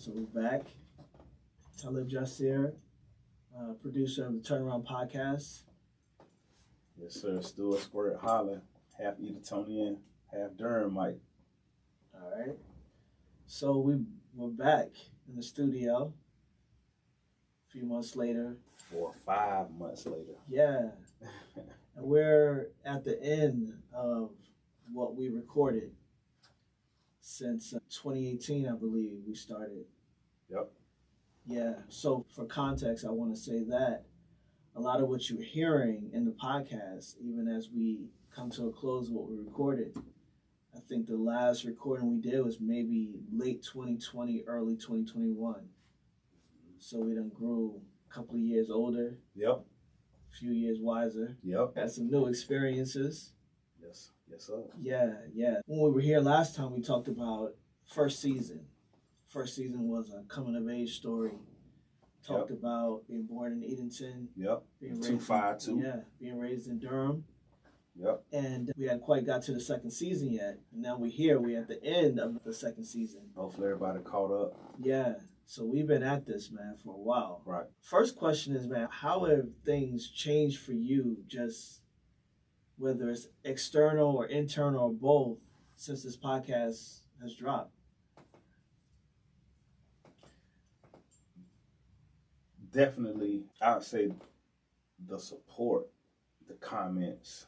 So we're back. Talib Jasir, producer of the Turnaround Podcast. Yes, sir. Stewart, Squirt, Holley, half Edenton, half Durham, Mike. All right. So we're back in the studio. A few months later. 4 or 5 months later. Yeah. And we're at the end of what we recorded since 2018, I believe we started. Yep. Yeah. So for context, I want to say that a lot of what you're hearing in the podcast, even as we come to a close of what we recorded, I think the last recording we did was maybe late 2020, early 2021. So we done grew a couple of years older. Yep. A few years wiser. Yep. Had some new experiences. Yes, sir. Yeah. When we were here last time, we talked about first season. First season was a coming of age story. Talked about being born in Edenton. Yep. Being 252. being raised in Durham. Yep. And we hadn't quite got to the second season yet. And now we're here. We're at the end of the second season. Hopefully everybody caught up. Yeah. So we've been at this, man, for a while. Right. First question is, man, how have things changed for you, just whether it's external or internal or both, since this podcast has dropped? Definitely, I'd say the support, the comments,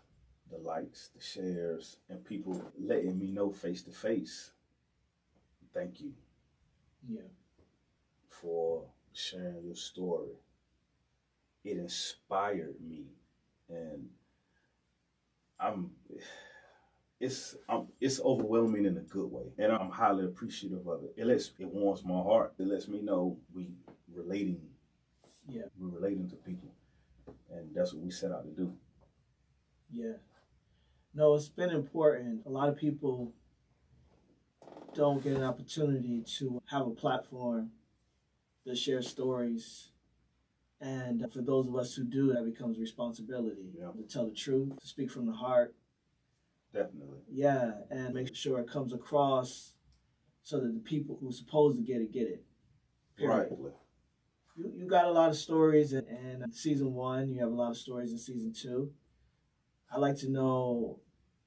the likes, the shares, and people letting me know face to face. Thank you. Yeah. For sharing your story. It inspired me, and it's overwhelming in a good way, and I'm highly appreciative of it. It warms my heart. It lets me know we're relating to people, and that's what we set out to do. Yeah. No, it's been important. A lot of people don't get an opportunity to have a platform to share stories. And for those of us who do, that becomes responsibility. Yeah. To tell the truth, to speak from the heart. Definitely. Yeah, and make sure it comes across so that the people who're supposed to get it, get it. Period. Right. You got a lot of stories in season 1. You have a lot of stories in season 2. I'd like to know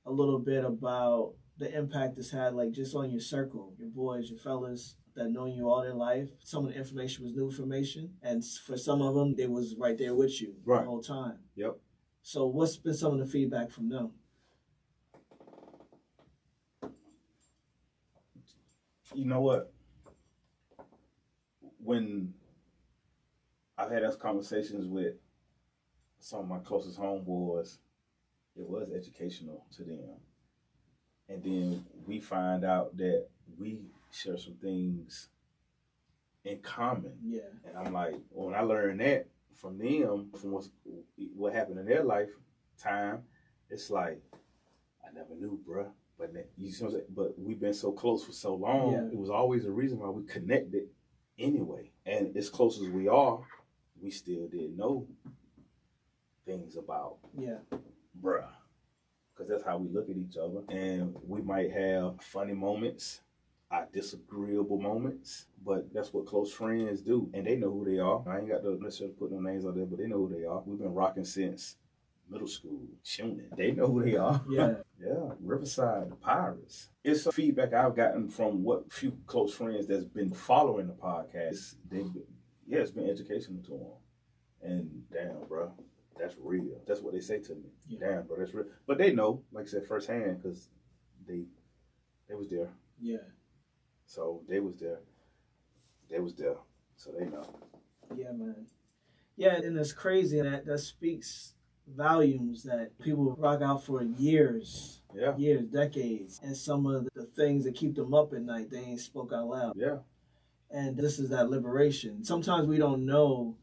a little bit about the impact it's had, like just on your circle, your boys, your fellas that know you all their life. Some of the information was new information, and for some of them, they was right there with you the whole time. Yep. So what's been some of the feedback from them? You know what? When I've had those conversations with some of my closest homeboys, it was educational to them. And then we find out that we share some things in common. Yeah. And I'm like, when I learned that from them, from what happened in their lifetime, it's like, I never knew, bruh. But you know what I'm saying? But we've been so close for so long. Yeah. It was always a reason why we connected anyway. And as close as we are, we still didn't know things about bruh. Because that's how we look at each other. And we might have funny moments, our disagreeable moments, but that's what close friends do. And they know who they are. I ain't got to necessarily put no names out there, but they know who they are. We've been rocking since middle school, Shunin. They know who they are. Yeah. Yeah, Riverside, the Pirates. It's some feedback I've gotten from what few close friends that's been following the podcast. It's been educational to them. And damn, bro, that's real. That's what they say to me. Yeah. Damn, bro, that's real. But they know, like I said, firsthand, because they was there. Yeah. So they was there. They was there. So they know. Yeah, man. Yeah, and it's crazy that speaks volumes that people rock out for years, decades, and some of the things that keep them up at night, they ain't spoke out loud. Yeah. And this is that liberation. Sometimes we don't know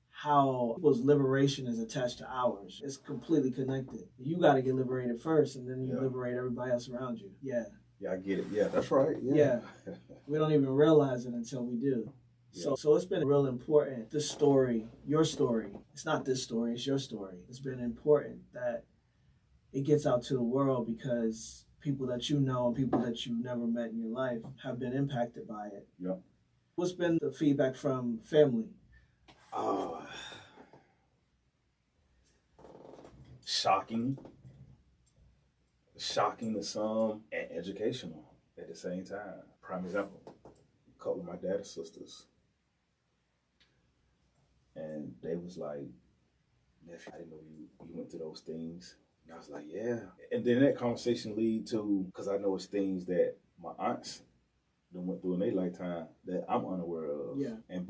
how people's liberation is attached to ours. It's completely connected. You got to get liberated first, and then you liberate everybody else around you. Yeah. Yeah, I get it. Yeah, that's right. Yeah. We don't even realize it until we do. Yeah. So it's been real important, this story, your story. It's not this story, it's your story. It's been important that it gets out to the world because people that you know and people that you've never met in your life have been impacted by it. Yeah. What's been the feedback from family? Uh, shocking. Shocking to some and educational at the same time. Prime example, a couple of my dad's sisters. And they was like, nephew, I didn't know you went through those things. And I was like, yeah. And then that conversation lead to, because I know it's things that my aunts done went through in their lifetime that I'm unaware of. Yeah. And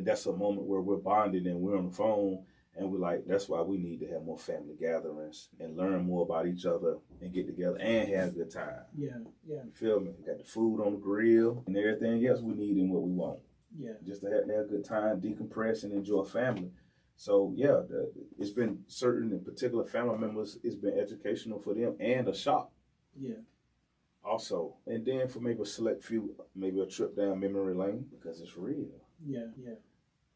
that's a moment where we're bonded and we're on the phone and we're like, that's why we need to have more family gatherings and learn more about each other and get together and have a good time. Yeah, yeah. You feel me? We got the food on the grill and everything else we need and what we want. Yeah. Just to have a good time, decompress and enjoy family. So yeah, it's been certain and particular family members, it's been educational for them and a shock. Yeah. Also, and then for maybe a select few, maybe a trip down memory lane because it's real. Yeah, yeah.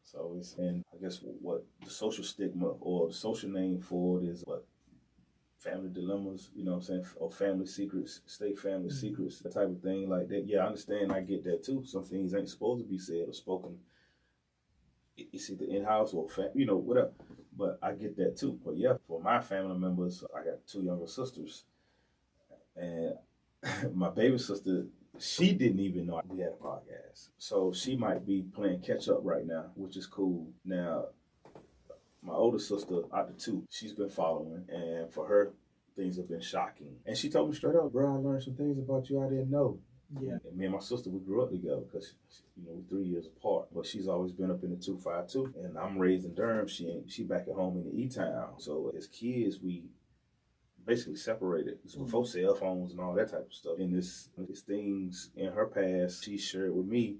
So it's, and I guess what the social stigma or the social name for it is what family dilemmas, you know what I'm saying, or family secrets, state family secrets, that type of thing like that. Yeah, I understand, I get that too. Some things ain't supposed to be said or spoken. It's either in-house or, whatever. But I get that too. But yeah, for my family members, I got 2 younger sisters. And my baby sister, she didn't even know we had a podcast. So she might be playing catch up right now, which is cool. Now, my older sister, out the 2, she's been following. And for her, things have been shocking. And she told me straight up, bro, I learned some things about you I didn't know. Yeah. And me and my sister, we grew up together because, we're 3 years apart. But she's always been up in the 252. And I'm raised in Durham. She back at home in the E-Town. So as kids, we basically separated. So before cell phones and all that type of stuff. And it's things in her past she shared with me,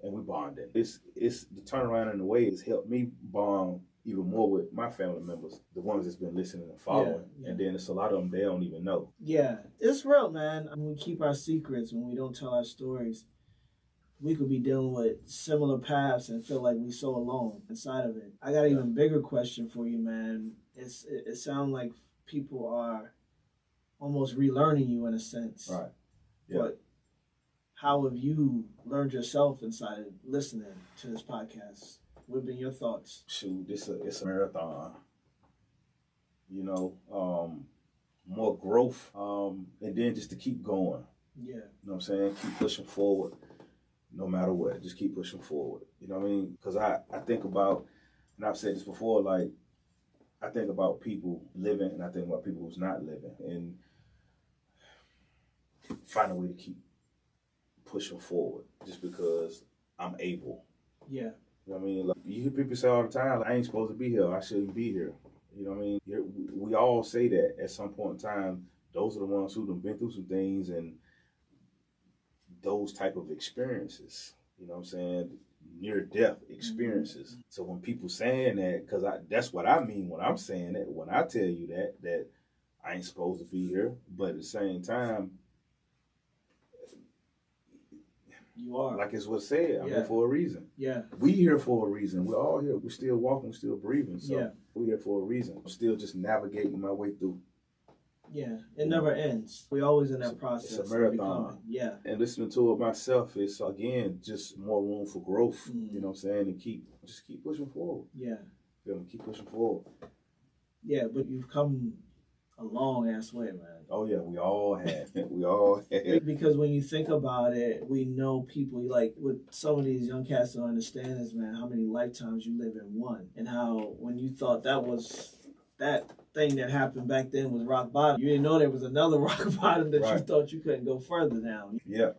and we bonded. It's the turnaround in a way has helped me bond even more with my family members, the ones that's been listening and following. Yeah. And then it's a lot of them they don't even know. Yeah, it's real, man. When we keep our secrets, when we don't tell our stories, we could be dealing with similar paths and feel like we so alone inside of it. I got an even bigger question for you, man. It sounds like people are almost relearning you in a sense. Right. Yeah. But how have you learned yourself inside of listening to this podcast? What have been your thoughts? Shoot, it's a marathon. More growth, and then just to keep going. Yeah. You know what I'm saying? Keep pushing forward, no matter what. Just keep pushing forward. You know what I mean? Because I think about, and I've said this before, like, I think about people living, and I think about people who's not living, and find a way to keep pushing forward just because I'm able. Yeah. You know what I mean? Like, you hear people say all the time, like, I ain't supposed to be here. I shouldn't be here. You know what I mean? We all say that at some point in time. Those are the ones who've been through some things and those type of experiences. You know what I'm saying? Near-death experiences. Mm-hmm. So when people saying that, because that's what I mean when I'm saying that, when I tell you that I ain't supposed to be here, but at the same time, you are. Like it's what's said. I'm here for a reason. Yeah. We here for a reason. We're all here. We're still walking, still breathing. So we're here for a reason. I'm still just navigating my way through. Yeah. It never ends. We're always in that process. It's a marathon. Yeah. And listening to it myself is, again, just more room for growth. Mm. You know what I'm saying? And keep pushing forward. Yeah. Keep pushing forward. Yeah, but you've come a long ass way, man. Oh yeah, we all have. We all have. Because when you think about it, we know people, like with some of these young cats don't understand is, man, how many lifetimes you live in one. And how when you thought that thing that happened back then was rock bottom, you didn't know there was another rock bottom that you thought you couldn't go further down. Yeah.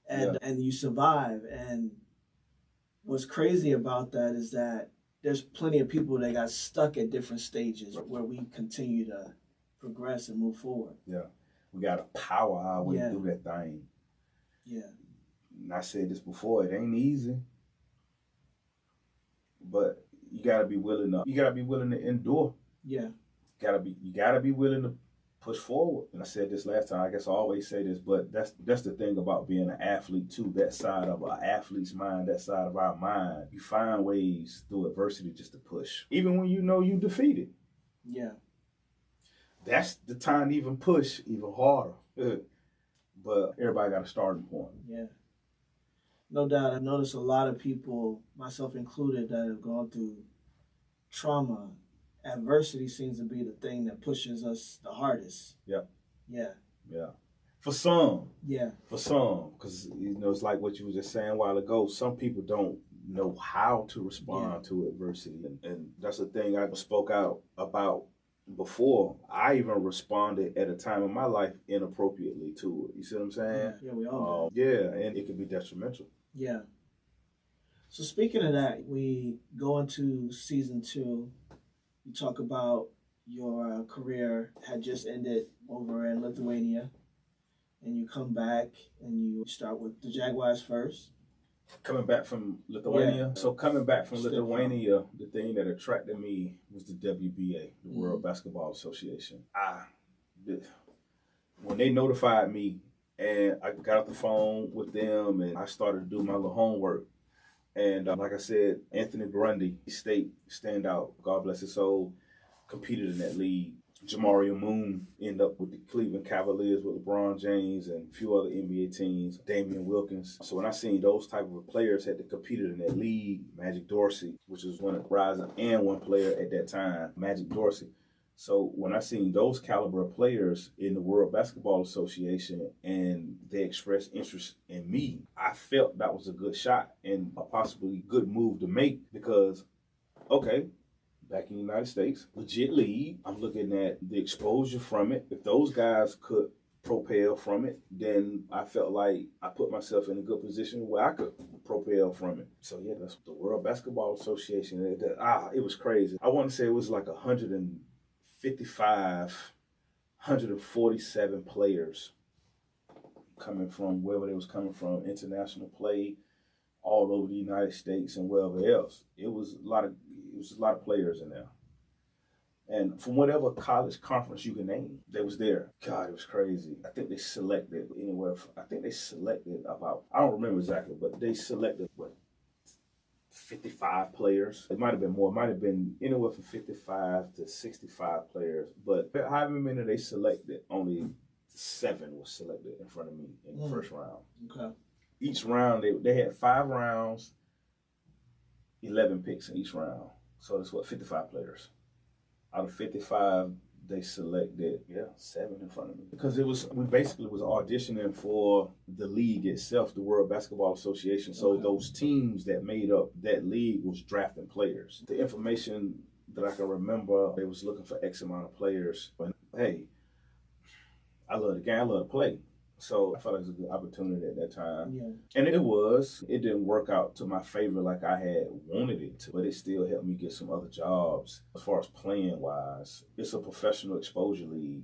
And you survive. And what's crazy about that is that there's plenty of people that got stuck at different stages where we continue to progress and move forward. Yeah. We got to power our way through that thing. Yeah. And I said this before, it ain't easy. But you gotta be willing to endure. Yeah. You gotta be willing to push forward. And I said this last time, I guess I always say this, but that's the thing about being an athlete too, that side of an athlete's mind, that side of our mind. You find ways through adversity just to push. Even when you know you defeated. Yeah. That's the time to even push even harder. But everybody got a starting point. Yeah. No doubt. I've noticed a lot of people, myself included, that have gone through trauma. Adversity seems to be the thing that pushes us the hardest. Yep. Yeah. Yeah. For some. Yeah. For some. Because, it's like what you were just saying a while ago. Some people don't know how to respond to adversity. And that's the thing I spoke out about before. I even responded at a time in my life inappropriately to it. You see what I'm saying? Yeah, we all do. Yeah, and it can be detrimental. Yeah. So speaking of that, we go into season 2. You talk about your career had just ended over in Lithuania, and you come back and you start with the Jaguars first. Coming back from Lithuania. Yeah. So coming back from Lithuania, the thing that attracted me was the WBA, the World Basketball Association. When they notified me and I got off the phone with them and I started to do my little homework. And like I said, Anthony Grundy, state standout, God bless his soul, competed in that league. Jamario Moon ended up with the Cleveland Cavaliers with LeBron James and a few other NBA teams, Damian Wilkins. So when I seen those type of players had to competed in that league, Magic Dorsey, which was one of rising and one player at that time, Magic Dorsey. So when I seen those caliber of players in the World Basketball Association and they expressed interest in me, I felt that was a good shot and a possibly good move to make because, okay, back in the United States, legit league, I'm looking at the exposure from it. If those guys could propel from it, then I felt like I put myself in a good position where I could propel from it. So yeah, that's the World Basketball Association. It was crazy. I want to say it was like 147 players coming from wherever they was coming from, international play, all over the United States and wherever else. It was a lot of players in there. And from whatever college conference you can name, they was there. God, it was crazy. I think they selected about, I don't remember exactly, but they selected, 55 players. It might have been more. It might have been anywhere from 55 to 65 players. But however many they selected, only 7 was selected in front of me in the first round. Okay. Each round, they had 5 rounds, 11 picks in each round. So that's 55 players. Out of 55, they selected 7 in front of me because we basically was auditioning for the league itself, the World Basketball Association. So those teams that made up that league was drafting players. The information that I can remember, they was looking for X amount of players. But hey, I love the game. I love to play. So I felt like it was a good opportunity at that time. Yeah. And it didn't work out to my favor like I had wanted it to, but it still helped me get some other jobs as far as playing wise. It's a professional exposure league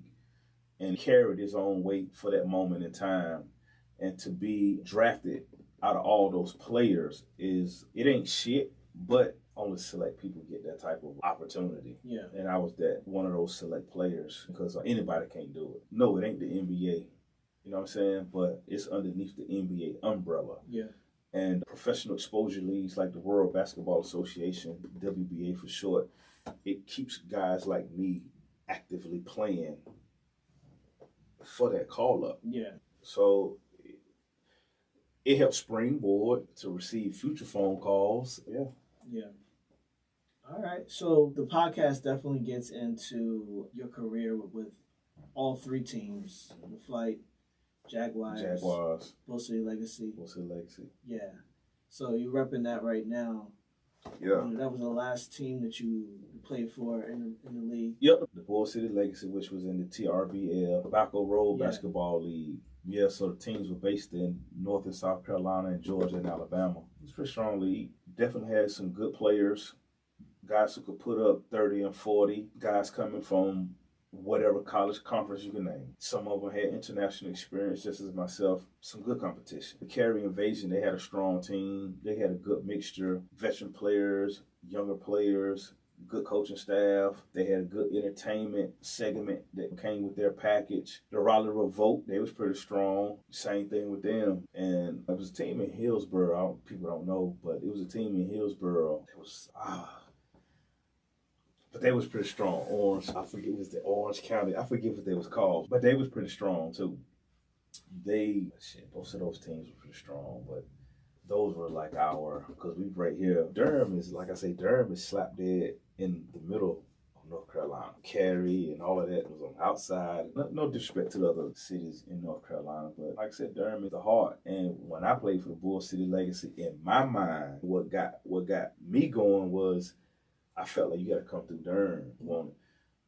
and carried its own weight for that moment in time. And to be drafted out of all those players it ain't shit, but only select people get that type of opportunity. Yeah. And I was one of those select players because anybody can't do it. No, it ain't the NBA. You know what I'm saying? But it's underneath the NBA umbrella. Yeah. And professional exposure leagues like the World Basketball Association, WBA for short, it keeps guys like me actively playing for that call-up. Yeah. So it helps springboard to receive future phone calls. Yeah. Yeah. All right. So the podcast definitely gets into your career with all 3 teams, the Flight, Jaguars, Bull City Legacy. Yeah. So you're repping that right now. Yeah. That was the last team that you played for in the league. Yep. The Bull City Legacy, which was in the TRBL, Tobacco Road Basketball League. Yeah, so the teams were based in North and South Carolina and Georgia and Alabama. It's a pretty strong league. Definitely had some good players, guys who could put up 30 and 40, guys coming from whatever college conference you can name. Some of them had international experience, just as myself. Some good competition. The Cary Invasion, they had a strong team. They had a good mixture. Veteran players, younger players, good coaching staff. They had a good entertainment segment that came with their package. The Raleigh Revolt, they was pretty strong. Same thing with them. And it was a team in Hillsborough. People don't know, but it was a team in Hillsborough. It was, but they was pretty strong. Orange, I forget, it was the Orange County. I forget what they was called. But they was pretty strong, too. Both of those teams were pretty strong. But those were like because we right here, Durham is, like I say, Durham is slap dead in the middle of North Carolina. Cary and all of that was on the outside. No disrespect to the other cities in North Carolina, but like I said, Durham is the heart. And when I played for the Bull City Legacy, in my mind, what got me going was I felt like you got to come through Durham.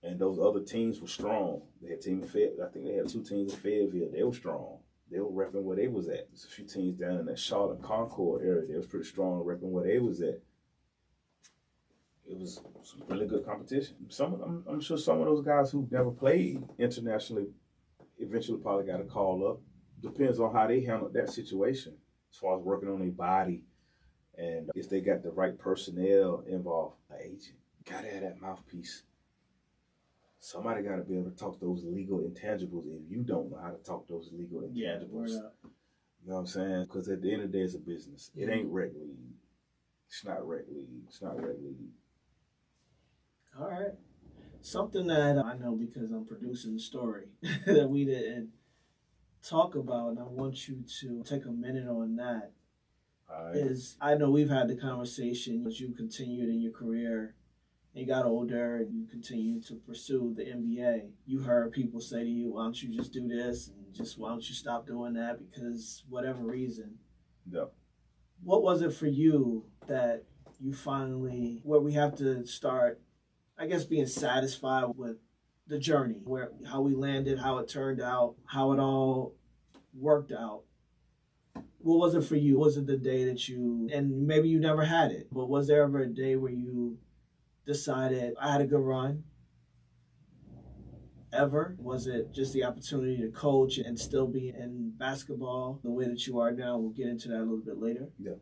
And those other teams were strong. They had a team in Fayetteville. I think they had 2 teams in Fayetteville. They were strong. They were repping where they was at. There's a few teams down in that Charlotte Concord area. They was pretty strong repping where they was at. It was some really good competition. I'm sure some of those guys who never played internationally eventually probably got a call up. Depends on how they handled that situation as far as working on their body and if they got the right personnel involved. An agent. Gotta have that mouthpiece. Somebody got to be able to talk those legal intangibles if you don't know how to talk those legal intangibles. You know what I'm saying? Because at the end of the day, it's a business. It ain't rec league. It's not rec league. It's not rec league. All right. Something that I know because I'm producing the story that we didn't talk about, and I want you to take a minute on that, is I know we've had the conversation as you continued in your career. You got older and you continue to pursue the NBA. You heard people say to you, why don't you just do this and just why don't you stop doing that because whatever reason. Yeah. What was it for you that you finally, where we have to start, I guess, being satisfied with the journey, how we landed, how it turned out, how it all worked out? What was it for you? Was it the day that and maybe you never had it, but was there ever a day where you decided I had a good run? Ever? Was it just the opportunity to coach and still be in basketball the way that you are now? We'll get into that a little bit later. Yeah.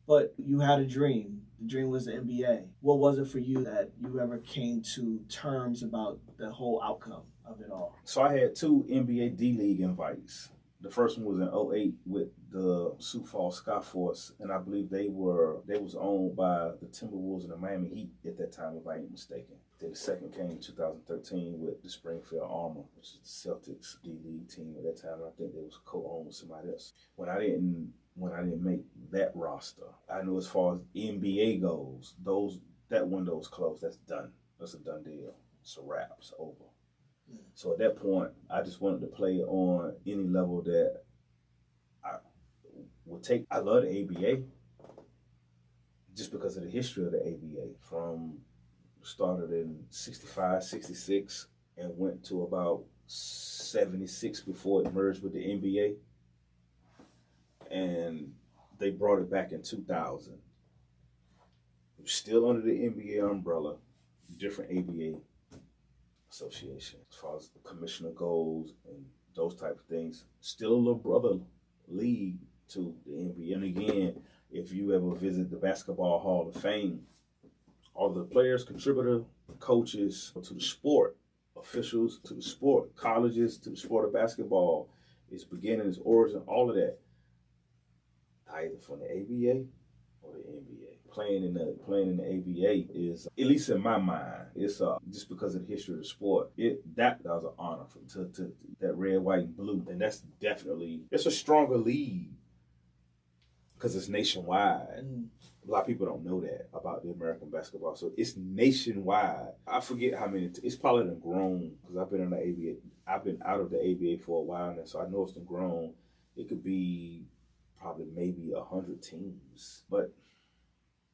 But you had a dream. The dream was the NBA. What was it for you that you ever came to terms about the whole outcome of it all? So I had 2 NBA D-League invites. The first one was in 2008 with the Sioux Falls Skyforce, and I believe they was owned by the Timberwolves and the Miami Heat at that time, if I ain't mistaken. Then the second came in 2013 with the Springfield Armor, which is the Celtics D-League team at that time. I think they was co-owned with somebody else. When I didn't make that roster, I knew as far as NBA goes, that window's closed. That's done. That's a done deal. It's a wrap. It's over. So at that point, I just wanted to play on any level that I would take. I love the ABA just because of the history of the ABA. Started in 65, 66, and went to about 76 before it merged with the NBA. And they brought it back in 2000. It was still under the NBA umbrella, different ABA association as far as the commissioner goes and those type of things. Still a little brother league to the NBA. And again, if you ever visit the Basketball Hall of Fame, all the players, contributors, coaches to the sport, officials to the sport, colleges to the sport of basketball, its beginning, its origin, all of that, either from the ABA or the NBA. Playing in the ABA is, at least in my mind, it's just because of the history of the sport. That was an honor to that red, white, and blue, and that's definitely it's a stronger league because it's nationwide. A lot of people don't know that about the American basketball, so it's nationwide. I forget how many. It's probably done grown because I've been in the ABA. I've been out of the ABA for a while now, so I know it's done grown. It could be probably maybe 100 teams, but.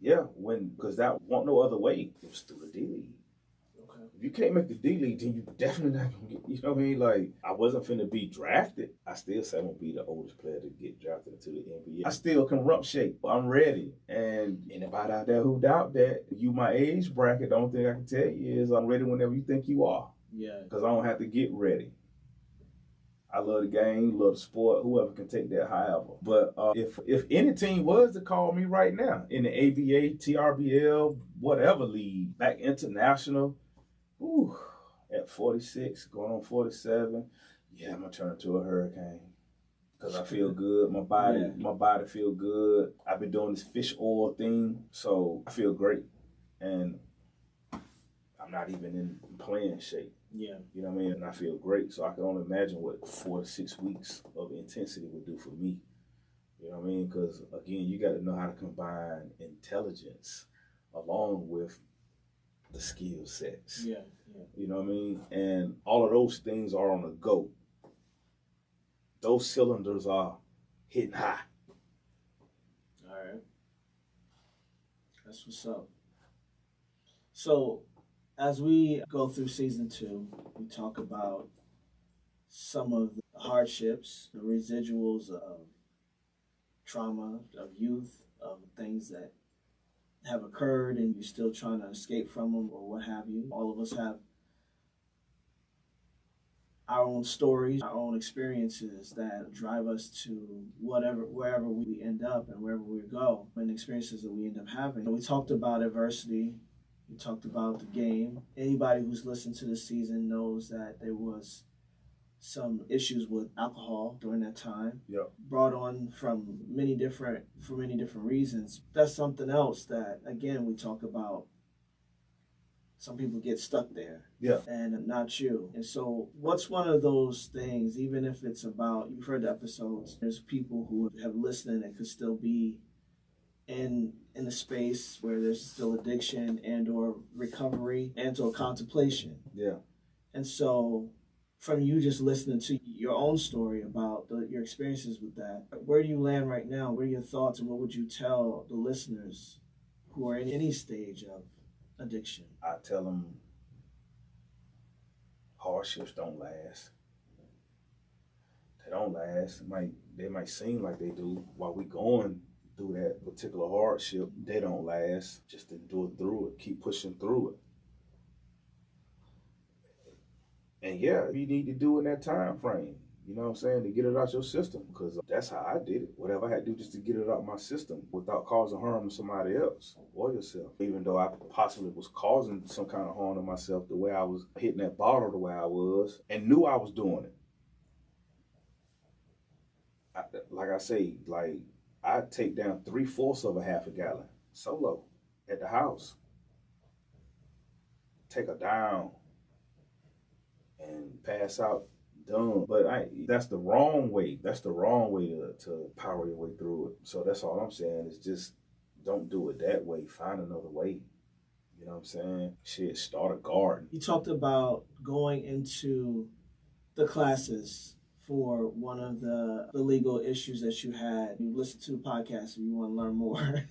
Yeah, because that wasn't no other way. It was through the D-League. Okay. If you can't make the D-League, then you definitely not going to get, you know what I mean? Like, I wasn't finna be drafted. I still say I'm going to be the oldest player to get drafted into the NBA. I still can rump shake. I'm ready. And anybody out there who doubt that, you my age bracket, the only thing I can tell you is I'm ready whenever you think you are. Yeah. Because I don't have to get ready. I love the game, love the sport, whoever can take that, however. But if any team was to call me right now in the ABA, TRBL, whatever league, back international, at 46, going on 47, yeah, I'm going to turn into a hurricane. Because I feel good. My body feel good. I've been doing this fish oil thing, so I feel great. And I'm not even in playing shape. Yeah. You know what I mean? And I feel great. So I can only imagine what 4 to 6 weeks of intensity would do for me. You know what I mean? Because again, you got to know how to combine intelligence along with the skill sets. Yeah, yeah. You know what I mean? And all of those things are on the go. Those cylinders are hitting high. All right. That's what's up. So, as we go through season 2, we talk about some of the hardships, the residuals of trauma, of youth, of things that have occurred and you're still trying to escape from them or what have you. All of us have our own stories, our own experiences that drive us to wherever we end up and wherever we go, and experiences that we end up having. We talked about adversity. We talked about the game. Anybody who's listened to this season knows that there was some issues with alcohol during that time. Yep. Brought on for many different reasons. That's something else that again we talk about. Some people get stuck there. Yeah. And not you. And so what's one of those things, even if it's about, you've heard the episodes, there's people who have listened and could still be in a space where there's still addiction and or recovery and or contemplation. Yeah. And so from you just listening to your own story about your experiences with that, where do you land right now? What are your thoughts and what would you tell the listeners who are in any stage of addiction? I tell them hardships don't last. They don't last. They might seem like they do while we going through that particular hardship. They don't last. Just endure through it. Keep pushing through it. And yeah, you need to do in that time frame. You know what I'm saying? To get it out your system, because that's how I did it. Whatever I had to do just to get it out my system without causing harm to somebody else or yourself. Even though I possibly was causing some kind of harm to myself, the way I was hitting that bottle the way I was, and knew I was doing it. Like I say, I'd take down 3/4 of a half a gallon solo at the house. Take her down and pass out. Done. But that's the wrong way. That's the wrong way to power your way through it. So that's all I'm saying is just don't do it that way. Find another way. You know what I'm saying? Shit, start a garden. You talked about going into the classes for one of the legal issues that you had. You listened to the podcast if you want to learn more.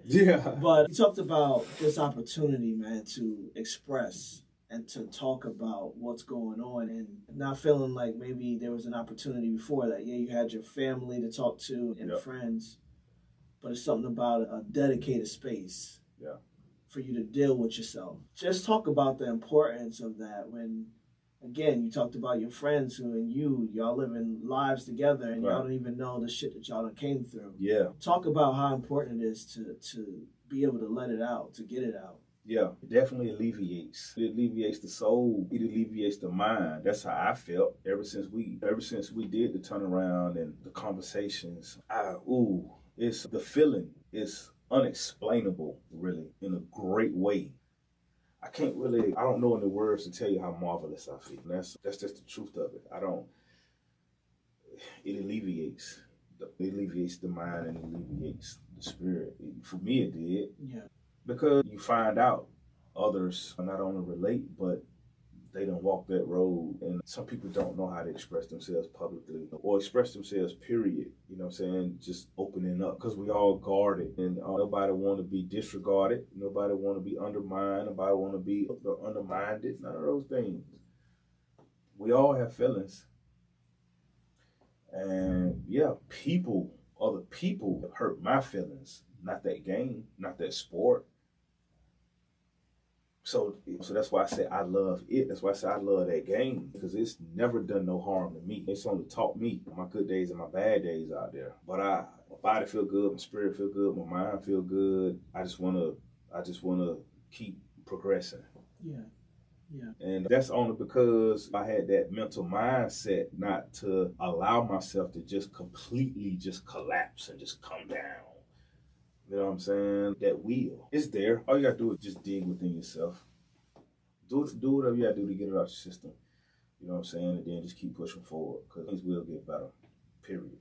Yeah. But you talked about this opportunity, man, to express and to talk about what's going on and not feeling like maybe there was an opportunity before that. Yeah, you had your family to talk to and friends, but it's something about a dedicated space for you to deal with yourself. Just talk about the importance of that when, again, you talked about your friends who and y'all living lives together and y'all don't even know the shit that y'all done came through. Yeah. Talk about how important it is to be able to let it out, to get it out. Yeah, it definitely alleviates. It alleviates the soul. It alleviates the mind. That's how I felt ever since we did the turnaround and the conversations. It's the feeling is unexplainable, really, in a great way. I don't know any words to tell you how marvelous I feel. That's just the truth of it. It alleviates. It alleviates the mind and alleviates the spirit. For me, it did. Yeah. Because you find out others not only relate, but they don't walk that road. And some people don't know how to express themselves publicly or express themselves, period. You know what I'm saying? Just opening up because we all guarded and nobody want to be disregarded. Nobody want to be undermined. Nobody want to be undermined. None of those things. We all have feelings. And yeah, other people have hurt my feelings. Not that game, not that sport. So that's why I say I love it. That's why I say I love that game because it's never done no harm to me. It's only taught me my good days and my bad days out there. But my body feel good, my spirit feel good, my mind feel good. I just wanna keep progressing. Yeah. Yeah. And that's only because I had that mental mindset not to allow myself to just completely just collapse and just come down. You know what I'm saying? That will. It's there. All you gotta do is just dig within yourself. Do whatever you gotta do to get it out your system. You know what I'm saying? And then just keep pushing forward because things will get better. Period.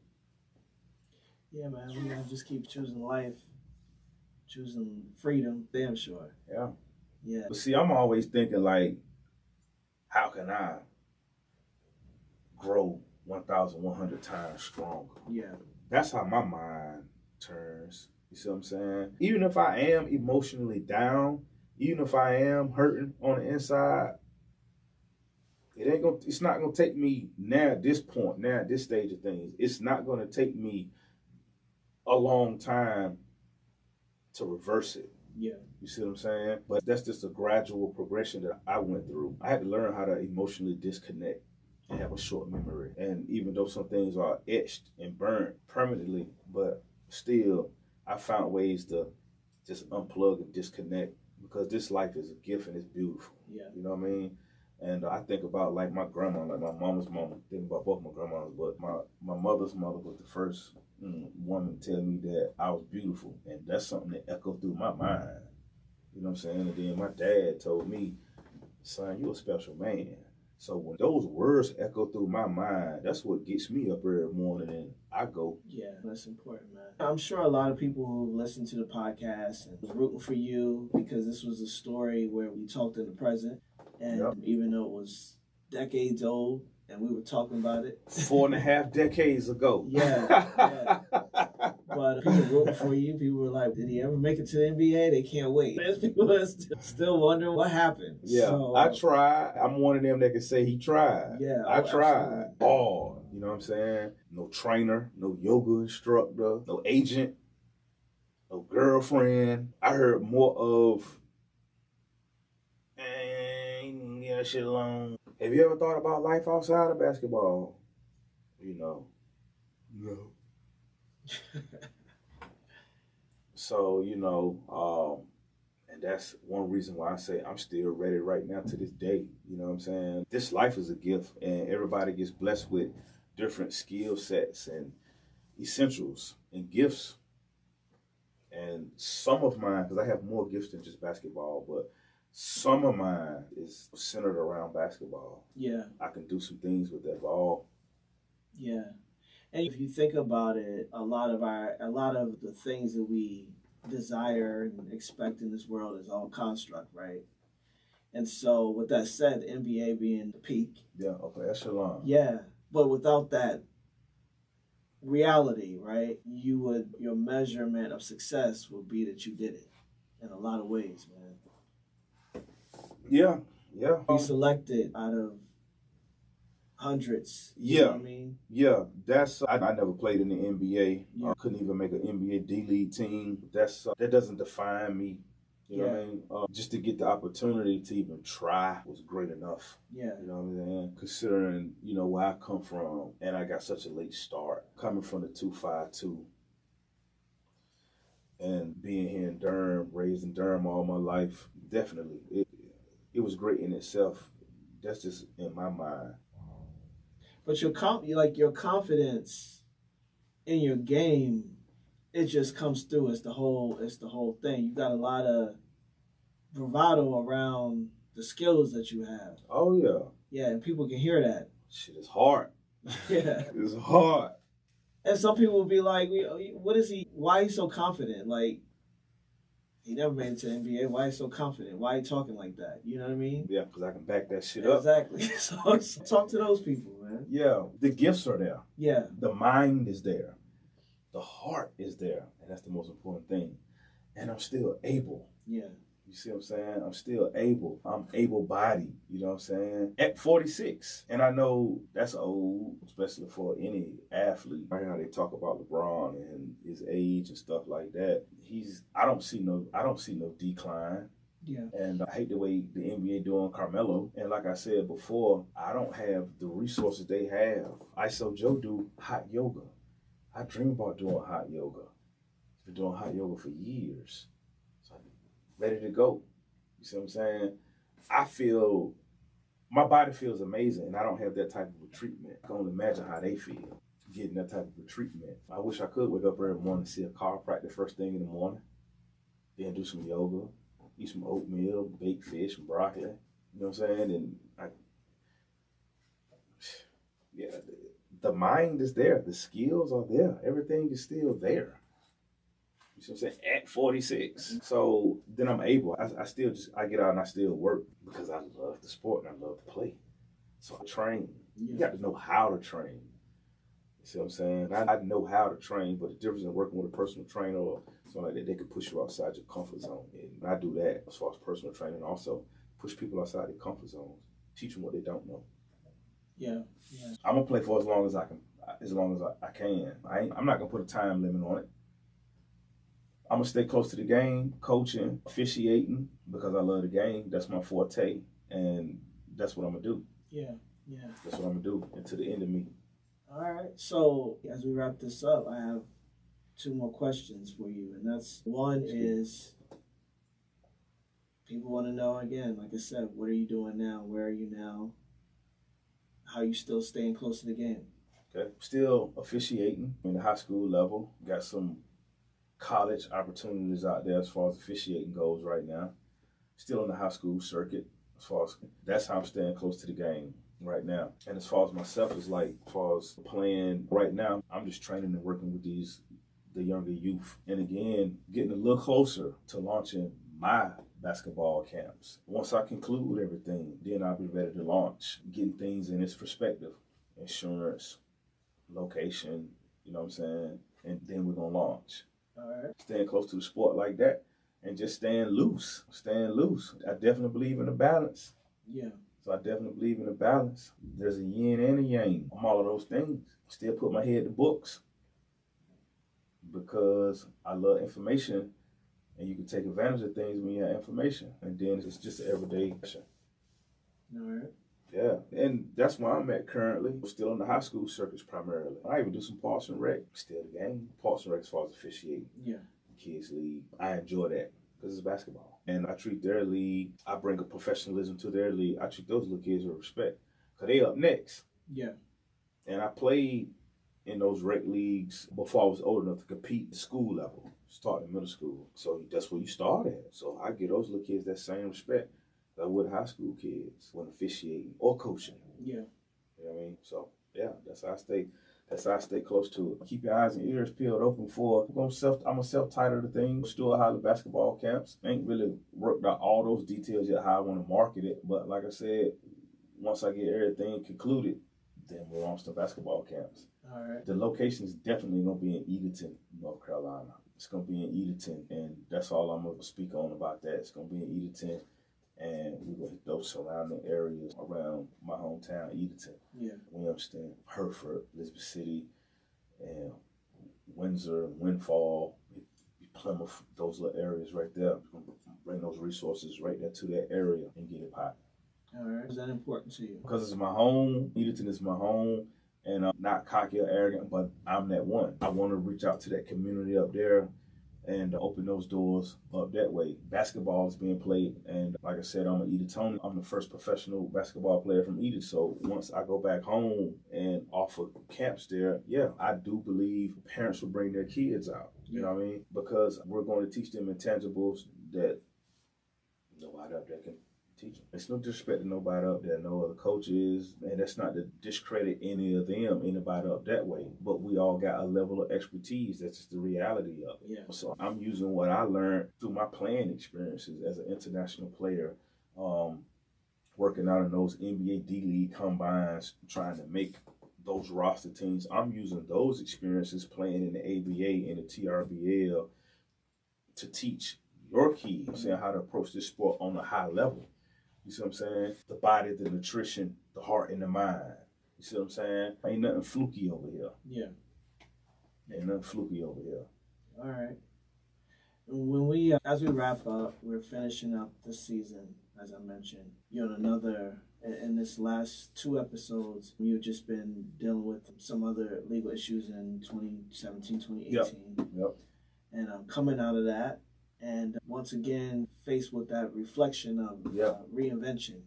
Yeah, man. We gotta just keep choosing life, choosing freedom. Damn sure. Yeah. Yeah. But see, I'm always thinking like, how can I grow 1,100 times stronger? Yeah. That's how my mind turns. You see what I'm saying? Even if I am emotionally down, even if I am hurting on the inside, it's not gonna take me now at this point, now at this stage of things, it's not gonna take me a long time to reverse it. Yeah. You see what I'm saying? But that's just a gradual progression that I went through. I had to learn how to emotionally disconnect and have a short memory. And even though some things are etched and burnt permanently, but still, I found ways to just unplug and disconnect because this life is a gift and it's beautiful. Yeah. You know what I mean? And I think about like my grandma, like my mama's mama. Think about both my grandmas, but my mother's mother was the first woman to tell me that I was beautiful, and that's something that echoed through my mind. You know what I'm saying? And then my dad told me, son, you a special man. So when those words echo through my mind, that's what gets me up every morning and I go. Yeah, that's important, man. I'm sure a lot of people who listen to the podcast and was rooting for you because this was a story where we talked in the present. And Yep. even though it was decades old and we were talking about it. 4.5 decades ago. Yeah. But people rooting for you. People were like, did he ever make it to the NBA? They can't wait. There's people that still wondering what happened. Yeah, so, I tried. I'm one of them that can say he tried. Yeah, I tried. Absolutely. Hard. You know what I'm saying? No trainer, no yoga instructor, no agent, no girlfriend. I heard more of, get that shit alone. Have you ever thought about life outside of basketball? You know. No. So, and that's one reason why I say I'm still ready right now to this day. You know what I'm saying? This life is a gift, and everybody gets blessed with different skill sets and essentials and gifts. And some of mine, because I have more gifts than just basketball, but some of mine is centered around basketball. Yeah. I can do some things with that ball. Yeah. And if you think about it, a lot of the things that we desire and expect in this world is all construct, right? And so with that said, the NBA being the peak. Yeah, okay, echelon. Yeah. But without that reality, right, your measurement of success would be that you did it in a lot of ways, man. Yeah. Be selected out of hundreds. Yeah. You know what I mean? Yeah, I never played in the NBA. Yeah. I couldn't even make an NBA D-League team. That doesn't define me. You know what I mean? Just to get the opportunity to even try was great enough. Yeah. You know what I'm saying? Considering, where I come from, and I got such a late start, coming from the 252, and being here in Durham, raised in Durham all my life, definitely. It was great in itself. That's just in my mind. But your confidence in your game, it just comes through. It's the whole thing. You got a lot of bravado around the skills that you have. Oh yeah. Yeah, and people can hear that. Shit is hard. Yeah. It's hard. And some people will be like, what is he? Why is he so confident? Like, he never made it to the NBA. Why is he so confident? Why are you talking like that? You know what I mean? Yeah, because I can back that shit up. Exactly. So talk to those people, man. Yeah, the gifts are there. Yeah. The mind is there. The heart is there. And that's the most important thing. And I'm still able. Yeah. You see what I'm saying? I'm still able. I'm able-bodied. You know what I'm saying? At 46. And I know that's old, especially for any athlete. Right now they talk about LeBron and his age and stuff like that. I don't see no decline. Yeah. And I hate the way the NBA doing Carmelo. And like I said before, I don't have the resources they have. ISO Joe do hot yoga. I dream about doing hot yoga. I've been doing hot yoga for years. So I'm ready to go. You see what I'm saying? I feel, my body feels amazing, and I don't have that type of a treatment. I can only imagine how they feel getting that type of a treatment. I wish I could wake up every morning and see a chiropractor first thing in the morning, then do some yoga, eat some oatmeal, baked fish, and broccoli. You know what I'm saying? And the mind is there. The skills are there. Everything is still there. You see what I'm saying? At 46. So then I'm able, I get out and I still work because I love the sport and I love to play. So I train. You got to know how to train. You see what I'm saying? I know how to train, but the difference in working with a personal trainer or something like that, they can push you outside your comfort zone. And I do that as far as personal training. Also, push people outside their comfort zones, teach them what they don't know. Yeah. I'm gonna play for as long as I can. I can. I'm not gonna put a time limit on it. I'm gonna stay close to the game, coaching, officiating, because I love the game. That's my forte, and that's what I'm gonna do. Yeah. That's what I'm gonna do until the end of me. All right. So as we wrap this up, I have 2 more questions for you, and one is people want to know again. Like I said, what are you doing now? Where are you now? How are you still staying close to the game? Okay. Still officiating in the high school level. Got some college opportunities out there as far as officiating goes right now. Still in the high school circuit that's how I'm staying close to the game right now. And as far as myself is like, as far as playing right now, I'm just training and working with the younger youth. And again, getting a little closer to launching my basketball camps. Once I conclude everything, then I'll be ready to launch, getting things in its perspective, insurance, location, you know what I'm saying? And then we're gonna launch. All right. Staying close to the sport like that and just staying loose. I definitely believe in the balance. Yeah. So I definitely believe in the balance. There's a yin and a yang. I'm all of those things. Still put my head to books because I love information and you can take advantage of things when you have information. And then it's just an everyday action. All right. Yeah, and that's where I'm at currently. Still in the high school circuits primarily. I even do some Parks and Rec. Still the game. Parks and Rec as far as officiating. Yeah. Kids League. I enjoy that because it's basketball. And I treat their league, I bring a professionalism to their league. I treat those little kids with respect because they up next. Yeah. And I played in those rec leagues before I was old enough to compete at school level, starting middle school. So that's where you start at. So I give those little kids that same respect that I would high school kids when officiating or coaching. Yeah. You know what I mean? So yeah, that's how I stay close to it. Keep your eyes and ears peeled open for. I'm a self-title the thing. Stewart Holley basketball camps. Ain't really worked out all those details yet how I want to market it. But like I said, once I get everything concluded, then we'll launch the basketball camps. All right. The location is definitely gonna be in Edenton, North Carolina. It's gonna be in Edenton, and that's all I'm gonna speak on about that. It's gonna be in Edenton. And we're going to hit those surrounding areas around my hometown, Edenton, Williamston, Hereford, Elizabeth City, and Windsor, Windfall, Plymouth, those little areas right there. We're going to bring those resources right there to that area and get it popping. All right. Is that important to you? Because it's my home. Edenton is my home. And I'm not cocky or arrogant, but I'm that one. I want to reach out to that community up there and open those doors up that way. Basketball is being played, and like I said, I'm an Edenton. I'm the first professional basketball player from Edenton. So once I go back home and offer camps there, yeah, I do believe parents will bring their kids out. You know what I mean? Because we're going to teach them intangibles that nobody up there can teach them. It's no disrespect to nobody up there, no other coaches, and that's not to discredit anybody up that way. But we all got a level of expertise. That's just the reality of it. Yeah. So I'm using what I learned through my playing experiences as an international player, working out in those NBA D-League combines, trying to make those roster teams. I'm using those experiences playing in the ABA and the TRBL to teach your kids saying how to approach this sport on a high level. You see what I'm saying? The body, the nutrition, the heart, and the mind. You see what I'm saying? Ain't nothing fluky over here. Yeah. Ain't nothing fluky over here. All right. When we, as we wrap up, we're finishing up this season, as I mentioned. You're on in this last 2 episodes, you've just been dealing with some other legal issues in 2017, 2018. Yep. And coming out of that, and once again, faced with that reflection of reinvention.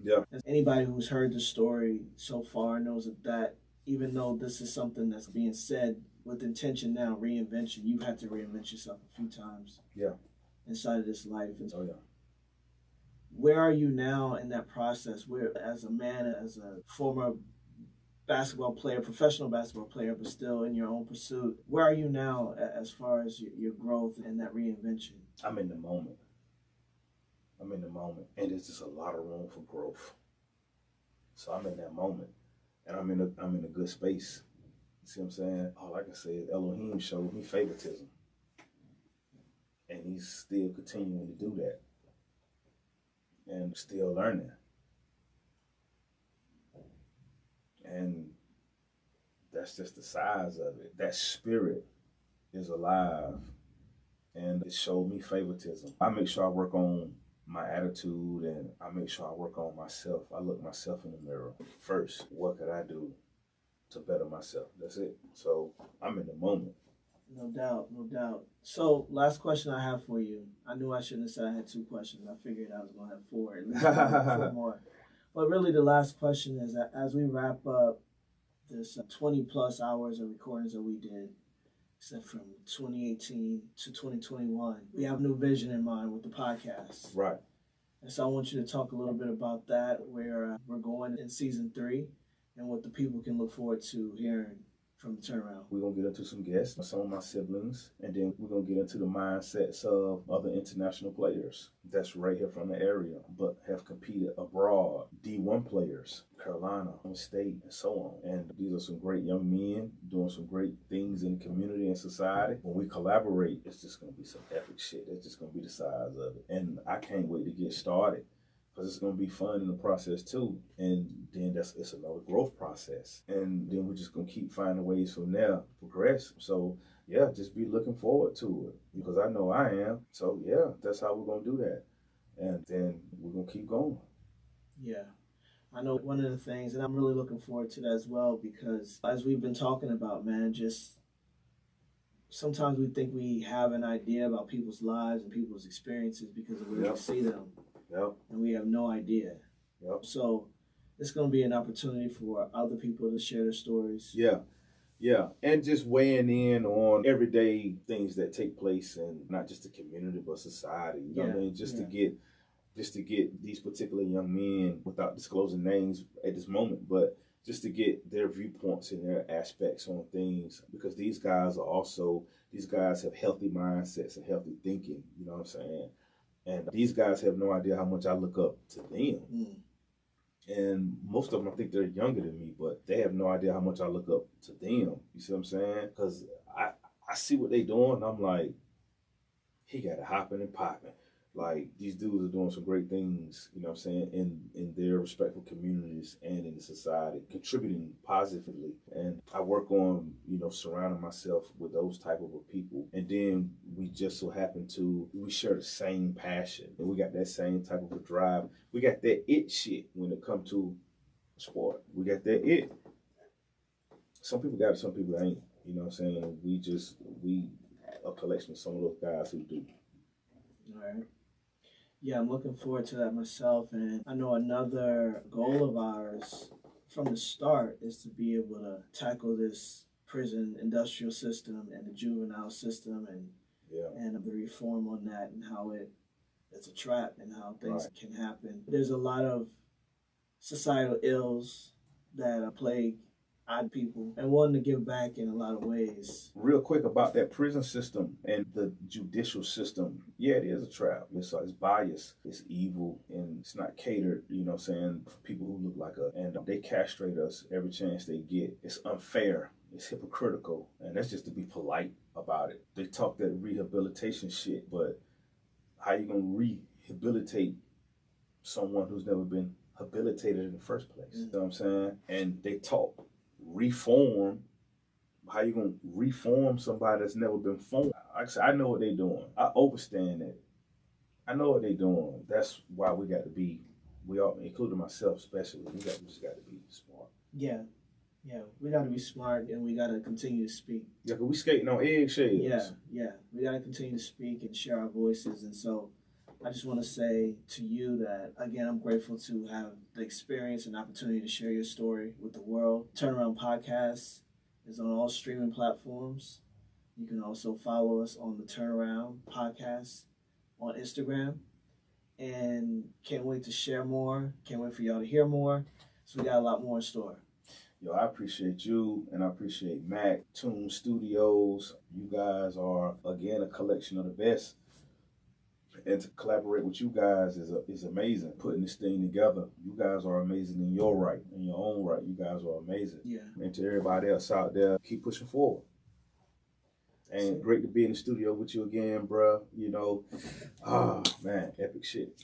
Yeah. Anybody who's heard the story so far knows that even though this is something that's being said with intention now, reinvention, you've had to reinvent yourself a few times. Yeah. Inside of this life. And oh, yeah. Where are you now in that process? Where, as a man, as a former basketball player, professional basketball player, but still in your own pursuit. Where are you now as far as your growth and that reinvention? I'm in the moment. And there's just a lot of room for growth. So I'm in that moment, and I'm in a good space. You see what I'm saying? Oh, like I said, Elohim showed me favoritism, and he's still continuing to do that, and still learning. And that's just the size of it. That spirit is alive, and it showed me favoritism. I make sure I work on my attitude, and I make sure I work on myself. I look myself in the mirror first. What could I do to better myself? That's it. So I'm in the moment. No doubt, no doubt. So last question I have for you. I knew I shouldn't have said I had 2 questions. I figured I was going to have 4, at least 4 more. But really the last question is that as we wrap up this 20 plus hours of recordings that we did, except from 2018 to 2021, we have a new vision in mind with the podcast. Right. And so I want you to talk a little bit about that, where we're going in season 3, and what the people can look forward to hearing from the turnaround. We're going to get into some guests, some of my siblings, and then we're going to get into the mindsets of other international players that's right here from the area, but have competed abroad. D1 players, Carolina, State, and so on. And these are some great young men doing some great things in the community and society. When we collaborate, it's just going to be some epic shit. It's just going to be the size of it. And I can't wait to get started, because it's going to be fun in the process too. And then it's another growth process. And then we're just going to keep finding ways from there to progress. So yeah, just be looking forward to it, because I know I am. So yeah, that's how we're going to do that. And then we're going to keep going. Yeah. I know one of the things, and I'm really looking forward to that as well, because as we've been talking about, man, just sometimes we think we have an idea about people's lives and people's experiences because of where we see them. Yep. And we have no idea. Yep. So it's going to be an opportunity for other people to share their stories. Yeah. Yeah. And just weighing in on everyday things that take place in not just the community, but society. You know what I mean? Just to get these particular young men, without disclosing names at this moment, but just to get their viewpoints and their aspects on things, because these guys have healthy mindsets and healthy thinking. You know what I'm saying? And these guys have no idea how much I look up to them. Mm. And most of them, I think they're younger than me, but they have no idea how much I look up to them. You see what I'm saying? Because I see what they doing, and I'm like, he got it hopping and popping. Like, these dudes are doing some great things, you know what I'm saying, in their respectful communities and in the society, contributing positively. And I work on, surrounding myself with those type of people. And then we just so happen we share the same passion. And we got that same type of a drive. We got that it shit when it comes to sport. We got that it. Some people got it, some people ain't. You know what I'm saying? We a collection of some of those guys who do. All right. Yeah, I'm looking forward to that myself. And I know another goal of ours from the start is to be able to tackle this prison industrial system and the juvenile system and the reform on that, and how it's a trap and how things can happen. There's a lot of societal ills that plague odd people and wanting to give back in a lot of ways. Real quick about that prison system and the judicial system. Yeah, it is a trap. It's biased, it's evil, and it's not catered, you know what I'm saying, for people who look like us. And they castrate us every chance they get. It's unfair. It's hypocritical. And that's just to be polite about it. They talk that rehabilitation shit, but how you going to rehabilitate someone who's never been habilitated in the first place? Mm-hmm. You know what I'm saying? And they talk reform. How you gonna reform somebody that's never been formed? I know what they doing. I understand that. I know what they doing. That's why we got to be. We all, including myself, especially. We just got to be smart. Yeah, we got to be smart, and we got to continue to speak. Yeah, cause we skating on eggshells. Yeah. We got to continue to speak and share our voices, and so I just want to say to you that, again, I'm grateful to have the experience and opportunity to share your story with the world. Turnaround Podcast is on all streaming platforms. You can also follow us on the Turnaround Podcast on Instagram. And can't wait to share more. Can't wait for y'all to hear more. So we got a lot more in store. Yo, I appreciate you, and I appreciate Mac, Tune Studios. You guys are, again, a collection of the best. And to collaborate with you guys is amazing. Putting this thing together, you guys are amazing in your right, in your own right. You guys are amazing. Yeah. And to everybody else out there, keep pushing forward. And great to be in the studio with you again, bro. You know, man, epic shit.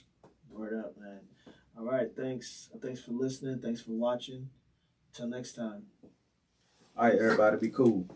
Word up, man. All right, thanks. Thanks for listening. Thanks for watching. Till next time. All right, everybody, be cool.